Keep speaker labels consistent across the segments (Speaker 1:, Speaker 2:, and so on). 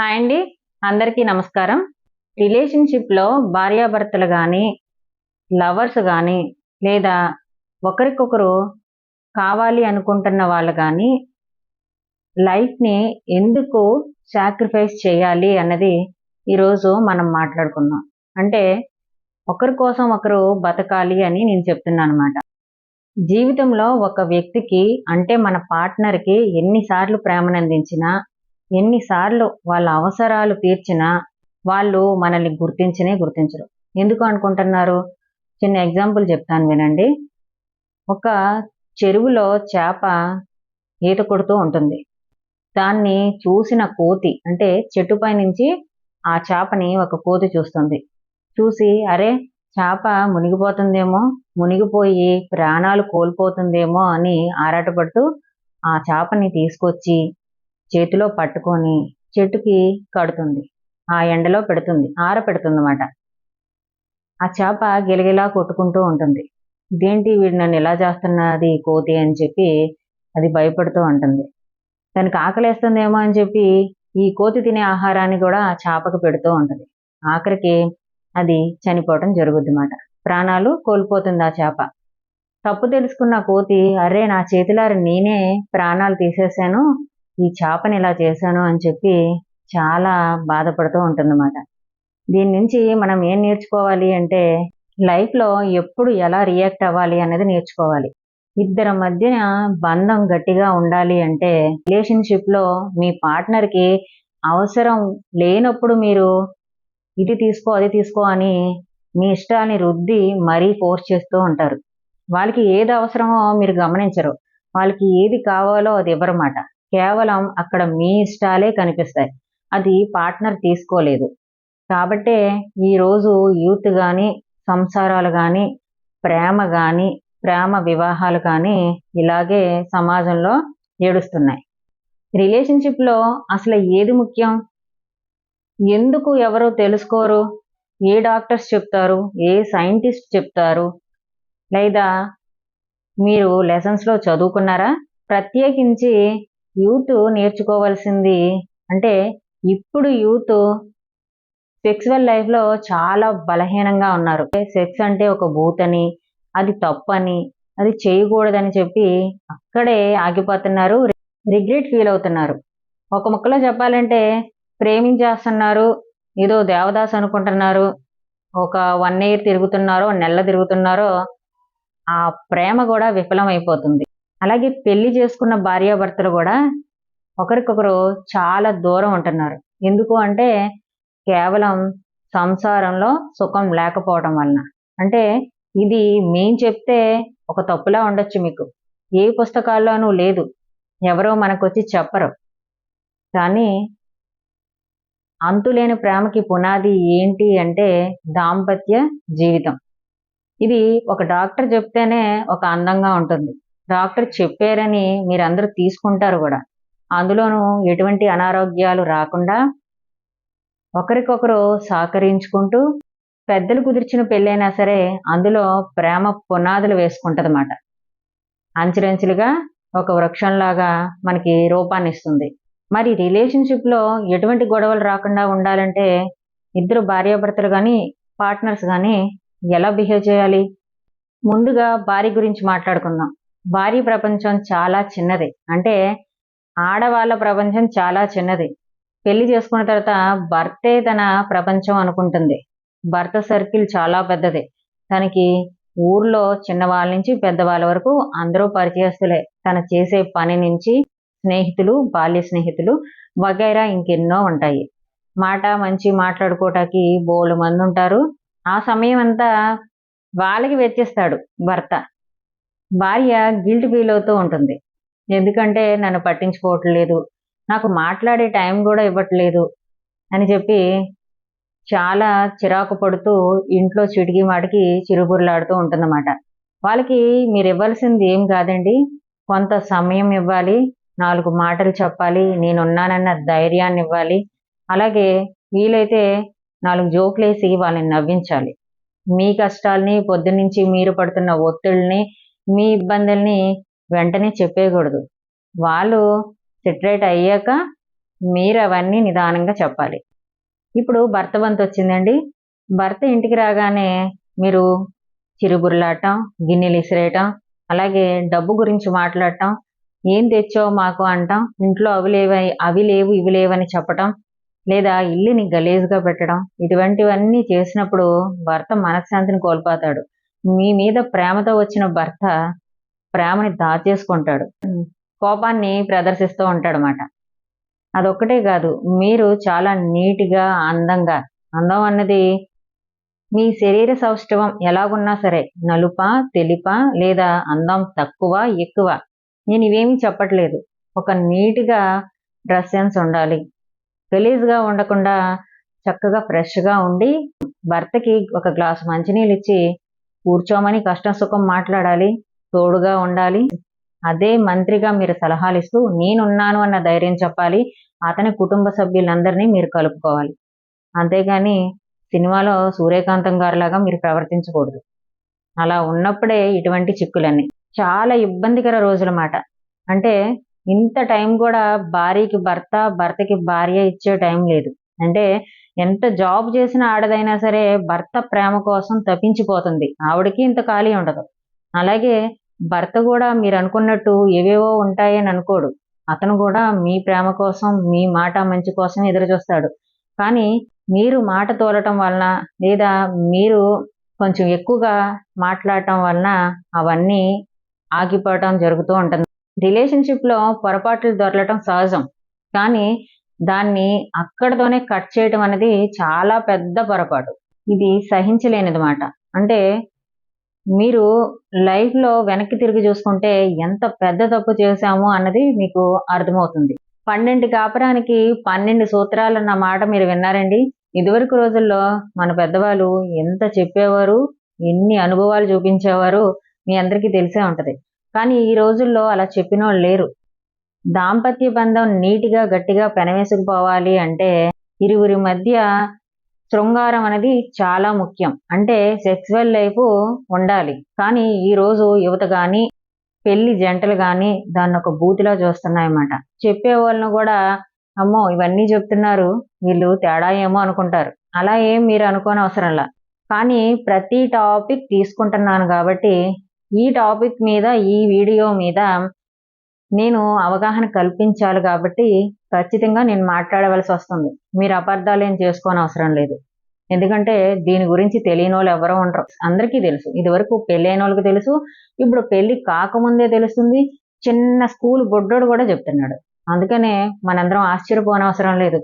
Speaker 1: Hi అండి. అందరికీ నమస్కారం. రిలేషన్‌షిప్‌లో భార్యాభర్తలు గానీ, లవర్స్ గానీ, లేదా ఒకరికొకరు కావాలి అనుకుంటున్న వాళ్ళు గానీ, లైఫ్‌ని ఎందుకు సాక్రిఫైస్ చేయాలి అన్నది ఈరోజు మనం మాట్లాడుకుందాం. అంటే ఒకరి కోసం ఒకరు బతకాలి అని నేను చెప్తున్నానన్నమాట. జీవితంలో ఒక వ్యక్తికి అంటే మన పార్ట్నర్‌కి ఎన్ని సార్లు ప్రేమనందించినా, ఎన్ని సార్లు వాళ్ళ అవసరాలు తీర్చినా, వాళ్ళు మనల్ని గుర్తించనే గుర్తించరు. ఎందుకు అనుకుంటున్నారు? చిన్న ఎగ్జాంపుల్ చెప్తాను వినండి. ఒక చెరువులో చేప ఈత కొడుతూ ఉంటుంది. దాన్ని చూసిన కోతి అంటే చెట్టుపై నుంచి ఆ చేపని ఒక కోతి చూస్తుంది. చూసి అరే! చేప మునిగిపోతుందేమో, మునిగిపోయి ప్రాణాలు కోల్పోతుందేమో అని ఆరాటపడుతూ ఆ చేపని తీసుకొచ్చి చేతిలో పట్టుకొని చెట్టుకి కడుతుంది. ఆ ఎండలో పెడుతుంది. ఆరపెడుతుందన్నమాట. ఆ చేప గిలగిలా కొట్టుకుంటూ ఉంటుంది. ఇదేంటి వీడు నన్ను ఇలా చేస్తున్నది కోతి అని చెప్పి అది భయపడుతూ ఉంటుంది. దానికి ఆకలేస్తుందేమో అని చెప్పి ఈ కోతి తినే ఆహారాన్ని కూడా ఆ చేపకు పెడుతూ ఉంటది. ఆఖరికి అది చనిపోవటం జరుగుద్దన్నమాట. ప్రాణాలు కోల్పోతుంది ఆ చేప. తప్పు తెలుసుకున్న కోతి అర్రే నా చేతులారా నేనే ప్రాణాలు తీసేశాను. ఈ చేపని ఇలా చేశాను అని చెప్పి చాలా బాధపడుతూ ఉంటుందన్నమాట. దీని నుంచి మనం ఏం నేర్చుకోవాలి అంటే లైఫ్‌లో ఎప్పుడు ఎలా రియాక్ట్ అవ్వాలి అనేది నేర్చుకోవాలి. ఇద్దరి మధ్యన బంధం గట్టిగా ఉండాలి అంటే రిలేషన్‌షిప్‌లో మీ పార్ట్నర్‌కి అవసరం లేనప్పుడు మీరు ఇది తీసుకో, అది తీసుకో అని మీ ఇష్టాన్ని రుద్ది మరీ ఫోర్స్ చేస్తూ ఉంటారు. వాళ్ళకి ఏది అవసరమో మీరు గమనించరు. వాళ్ళకి ఏది కావాలో అది ఇవ్వరమాట. కేవలం అక్కడ మీ ఇష్టాలే కనిపిస్తాయి. అది పార్ట్నర్ తీసుకోలేదు. కాబట్టే ఈరోజు యూత్ గాని, సంసారాలు గాని, ప్రేమ గాని, ప్రేమ వివాహాలు కానీ ఇలాగే సమాజంలో ఏడుస్తున్నాయి. రిలేషన్‌షిప్‌లో అసలు ఏది ముఖ్యం? ఎందుకు ఎవరు తెలుసుకోరు? ఏ డాక్టర్స్ చెప్తారు? ఏ సైంటిస్ట్ చెప్తారు? లేదా మీరు లెసన్స్‌లో చదువుకున్నారా? ప్రత్యేకించి యూత్ నేర్చుకోవాల్సింది అంటే ఇప్పుడు యూత్ సెక్సువల్ లైఫ్‌లో చాలా బలహీనంగా ఉన్నారు. సెక్స్ అంటే ఒక భూతని, అది తప్పని, అది చేయకూడదని చెప్పి అక్కడే ఆగిపోతున్నారు. రిగ్రెట్ ఫీల్ అవుతున్నారు. ఒక ముక్కలో చెప్పాలంటే ప్రేమించేస్తున్నారు. ఏదో దేవదాసు అనుకుంటున్నారు. ఒక 1 ఇయర్ తిరుగుతున్నారో, నెలలు తిరుగుతున్నారో ఆ ప్రేమ గూడా విఫలమైపోతుంది. అలాగే పెళ్లి చేసుకున్న భార్యాభర్తలు గూడా ఒకరికొకరు చాలా దూరం ఉంటున్నారు. ఎందుకు అంటే కేవలం సంసారంలో సుఖం లేకపోవడం వలన. అంటే ఇది మేం చెప్తే ఒక తప్పులా ఉండొచ్చు మీకు. ఏ పుస్తకాల్లోనూ లేదు. ఎవరో మనకొచ్చి చెప్పరు. కానీ అంతులేని ప్రేమకి పునాది ఏంటి అంటే దాంపత్య జీవితం. ఇది ఒక డాక్టర్ చెప్తేనే ఒక అందంగా ఉంటుంది. డాక్టర్ చెప్పారని మీరందరూ తీసుకుంటారు గూడా. అందులోనూ ఎటువంటి అనారోగ్యాలు రాకుండా ఒకరికొకరు సహకరించుకుంటూ పెద్దలు కుదిర్చిన పెళ్ళైనా సరే అందులో ప్రేమ పునాదులు వేసుకుంటదన్నమాట. అంచెలంచెలుగా ఒక వృక్షంలాగా మనకి రూపాన్నిస్తుంది. మరి రిలేషన్‌షిప్‌లో ఎటువంటి గొడవలు రాకుండా ఉండాలంటే ఇద్దరు భార్యాభర్తలు గాని, పార్ట్నర్స్ గాని ఎలా బిహేవ్ చేయాలి? ముందుగా భార్య గురించి మాట్లాడుకుందాం. భార్య ప్రపంచం చాలా చిన్నది. అంటే ఆడవాళ్ళ ప్రపంచం చాలా చిన్నది. పెళ్లి చేసుకున్న తర్వాత భర్తే తన ప్రపంచం అనుకుంటుంది. భర్త సర్కిల్ చాలా పెద్దది. తనకి ఊర్లో చిన్నవాళ్ళ నుంచి పెద్దవాళ్ళ వరకు అందరూ పరిచయస్తులే. తను చేసే పని నుంచి స్నేహితులు, బాల్య స్నేహితులు వగైరా ఇంకెన్నో ఉంటాయి. మాట మంచి మాట్లాడుకోవటానికి బోలెడు మందుంటారు. ఆ సమయం అంతా వాళ్ళకి వెచ్చిస్తాడు భర్త. భార్య గిల్ట్ ఫీల్ అవుతూ ఉంటుంది. ఎందుకంటే నన్ను పట్టించుకోవట్లేదు. నాకు మాట్లాడే టైం గూడా ఇవ్వట్లేదు అని చెప్పి చాలా చిరాకు పడుతూ ఇంట్లో చీటికి మాటికి చిరుబుర్లాడుతూ ఉంటుందన్నమాట. వాళ్ళకి మీరివ్వాల్సింది ఏం కాదండి. కొంత సమయం ఇవ్వాలి. 4 మాటలు చెప్పాలి. నేనున్నానన్న ధైర్యాన్నివ్వాలి. అలాగే వీలైతే 4 జోకులేసి వాళ్ళని నవ్వించాలి. మీ కష్టాల్ని, పొద్దున్నుంచి మీరు పడుతున్న ఒత్తిడిని, మీ ఇబ్బందుల్ని వెంటనే చెప్పేయకూడదు. వాళ్ళు సెటరేట్ అయ్యాక మీరు అవన్నీ నిదానంగా చెప్పాలి. ఇప్పుడు భర్త వంతు వచ్చిందండి. భర్త ఇంటికి రాగానే మీరు చిరుబుర్లాటం, గిన్నెలు ఇసిరేయటం, అలాగే డబ్బు గురించి మాట్లాడటం, ఏం తెచ్చావు మాకు అంటాం, ఇంట్లో అవి లేవు ఇవి లేవని చెప్పటం, లేదా ఇల్లుని గలీజుగా పెట్టడం, ఇటువంటివన్నీ చేసినప్పుడు భర్త మనశ్శాంతిని కోల్పోతాడు. మీ మీద ప్రేమతో వచ్చిన భర్త ప్రేమని దాచేసుకుంటాడు. కోపాన్ని ప్రదర్శిస్తూ ఉంటాడనమాట. అదొక్కటే కాదు, మీరు చాలా నీట్‌గా, అందంగా, అందం అన్నది మీ శరీర సౌష్ఠవం ఎలాగున్నా సరే, నలుపా, తెలుపా లేదా అందం తక్కువ, ఎక్కువ నేనివేమీ చెప్పట్లేదు. ఒక నీట్‌గా డ్రెస్ సెన్స్ ఉండాలి. గలీజ్‌గా ఉండకుండా చక్కగా ఫ్రెష్‌గా ఉండి, భర్తకి ఒక గ్లాసు మంచినీళ్ళిచ్చి కూర్చోమని కష్టం సుఖం మాట్లాడాలి. తోడుగా ఉండాలి. అదే మంత్రిగా మీరు సలహాలిస్తూ నేనున్నాను అన్న ధైర్యం చెప్పాలి. అతని కుటుంబ సభ్యులందరినీ మీరు కలుపుకోవాలి. అంతేగాని సినిమాలో సూర్యకాంతం గారిలాగా మీరు ప్రవర్తించకూడదు. అలా ఉన్నప్పుడే ఇటువంటి చిక్కులన్నీ. చాలా ఇబ్బందికర రోజులమాట. అంటే ఇంత టైం కూడా భార్యకి భర్త, భర్తకి భార్య ఇచ్చే టైం లేదు. అంటే ఎంత జాబ్ చేసిన ఆడదైనా సరే భర్త ప్రేమ కోసం తపించిపోతుంది. ఆవిడకి ఇంత ఖాళీ ఉండదు. అలాగే భర్త కూడా మీరనుకున్నట్టు ఏవేవో ఉంటాయని అనుకోడు. అతను కూడా మీ ప్రేమ కోసం, మీ మాట మంచి కోసం ఎదురుచూస్తాడు. కానీ మీరు మాట తోలటం వలన, లేదా మీరు కొంచెం ఎక్కువగా మాట్లాడటం వలన అవన్నీ ఆగిపోవటం జరుగుతూ ఉంటుంది. రిలేషన్‌షిప్‌లో పొరపాట్లు దొర్లటం సహజం. కానీ దాన్ని అక్కడితోనే కట్ చేయటం అనేది చాలా పెద్ద పొరపాటు. ఇది సహించలేనిది మాట. అంటే మీరు లైఫ్‌లో వెనక్కి తిరిగి చూసుకుంటే ఎంత పెద్ద తప్పు చేశాము అన్నది మీకు అర్థమవుతుంది. 12 కాపురానికి 12 సూత్రాలన్న మాట మీరు విన్నారండి? ఇదివరకు రోజుల్లో మన పెద్దవాళ్ళు ఎంత చెప్పేవారు, ఎన్ని అనుభవాలు చూపించేవారు మీ అందరికీ తెలిసే ఉంటది. కానీ ఈ రోజుల్లో అలా చెప్పినోళ్ళు లేరు. దాంపత్య బంధం నీట్‌గా, గట్టిగా పెనవేసుకుపోవాలి అంటే ఇరువురి మధ్య శృంగారం అనేది చాలా ముఖ్యం. అంటే సెక్సువల్ లైఫ్ ఉండాలి. కానీ ఈరోజు యువత గాని, పెళ్లి జంటలు గాని దాన్నొక బూతులా చూస్తున్నాయన్నమాట. చెప్పేవాళ్ళను కూడా అమ్మో! ఇవన్నీ చెప్తున్నారు. వీళ్ళు తేడా ఏమో అనుకుంటారు. అలా ఏం మీరు అనుకోనవసరంలా. కానీ ప్రతి టాపిక్ తీసుకుంటున్నాను కాబట్టి, ఈ టాపిక్ మీద, ఈ వీడియో మీద నేను అవగాహన కల్పించాలి కాబట్టి ఖచ్చితంగా నేను మాట్లాడవలసి వస్తుంది. మీరు అపార్థాలేం చేసుకోనవసరం లేదు. ఎందుకంటే దీని గురించి తెలియనోళ్ళు ఎవ్వరు ఉండరు. అందరికీ తెలుసు. ఇదివరకు పెళ్ళైనోళ్ళకి తెలుసు. ఇప్పుడు పెళ్లి కాకముందే తెలుస్తుంది. చిన్న స్కూల్ బుడ్డోడు కూడా చెప్తున్నాడు. అందుకనే మనందరం ఆశ్చర్యపోనవసరం లేదు.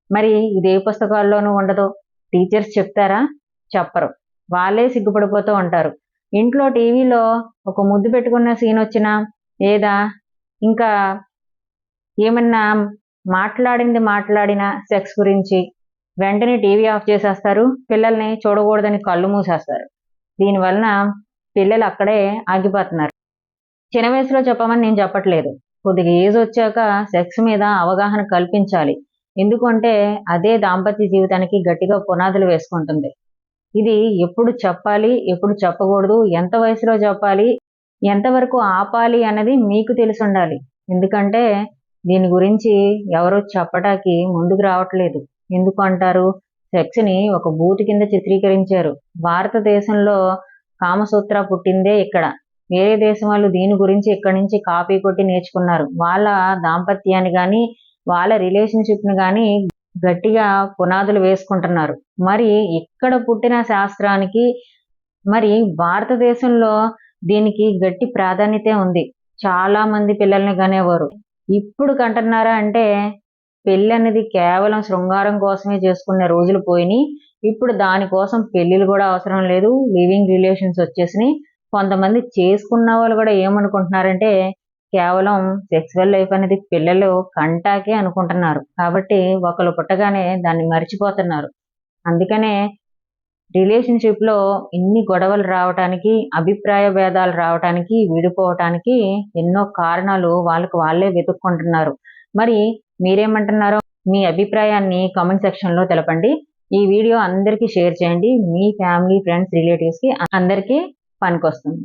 Speaker 1: మరి ఇది ఏ పుస్తకాల్లోనూ ఉండదు. టీచర్స్ చెప్తారా? చెప్పరు. వాళ్ళే సిగ్గుపడిపోతూ ఉంటారు. ఇంట్లో టీవీలో ఒక ముద్దు పెట్టుకున్న సీన్ వచ్చినా, లేదా ఇంకా ఏమన్నా మాట్లాడినా సెక్స్ గురించి వెంటనే టీవీ ఆఫ్ చేసేస్తారు. పిల్లల్ని చూడకూడదని కళ్ళు మూసేస్తారు. దీనివలన పిల్లలు అక్కడే ఆగిపోతున్నారు. చిన్న వయసులో చెప్పమని నేను చెప్పట్లేదు. కొద్దిగా ఏజ్ వచ్చాక సెక్స్ మీద అవగాహన కల్పించాలి. ఎందుకంటే అదే దాంపత్య జీవితానికి గట్టిగా పునాదులు వేసుకుంటుంది. ఇది ఎప్పుడు చెప్పాలి, ఎప్పుడు చెప్పకూడదు, ఎంత వయసులో చెప్పాలి, ఎంతవరకు ఆపాలి అన్నది మీకు తెలిసుండాలి. ఎందుకంటే దీని గురించి ఎవరు చెప్పటానికి ముందుకు రావట్లేదు. ఎందుకు అంటారు? సెక్స్‌ని ఒక బూతు కింద చిత్రీకరించారు. భారతదేశంలో కామసూత్ర పుట్టిందే ఇక్కడ. వేరే దేశం వాళ్ళు దీని గురించి ఇక్కడి నుంచి కాపీ కొట్టి నేర్చుకున్నారు. వాళ్ళ దాంపత్యాన్ని గాని, వాళ్ళ రిలేషన్‌షిప్‌ని గాని గట్టిగా పునాదులు వేసుకుంటున్నారు. మరి ఇక్కడ పుట్టిన శాస్త్రానికి, మరి భారతదేశంలో దీనికి గట్టి ప్రాధాన్యతే ఉంది. చాలా మంది పిల్లల్ని కనేవారు. ఇప్పుడు కంటున్నారా అంటే పెళ్ళనేది కేవలం శృంగారం కోసమే చేసుకునే రోజులు పోయినియి. ఇప్పుడు దానికోసం పెళ్ళిళ్ళు కూడా అవసరం లేదు. లివింగ్ రిలేషన్స్ వచ్చేసినియి. కొంతమంది చేసుకున్న వాళ్ళు కూడా ఏమనుకుంటున్నారంటే కేవలం సెక్సువల్ లైఫ్ అనేది పిల్లలు కంటాకే అనుకుంటున్నారు. కాబట్టి ఒకళ్ళు పుట్టగానే దాన్ని మర్చిపోతున్నారు. అందుకనే రిలేషన్‌షిప్‌లో ఇన్ని గొడవలు రావటానికి, అభిప్రాయ భేదాలు రావటానికి, విడిపోవటానికి ఎన్నో కారణాలు వాళ్ళకి వాళ్ళే వెతుక్కుంటున్నారు. మరి మీరేమంటున్నారో మీ అభిప్రాయాన్ని కామెంట్ సెక్షన్‌లో తెలపండి. ఈ వీడియో అందరికీ షేర్ చేయండి. మీ ఫ్యామిలీ, ఫ్రెండ్స్, రిలేటివ్స్‌కి అందరికీ పనికొస్తుంది.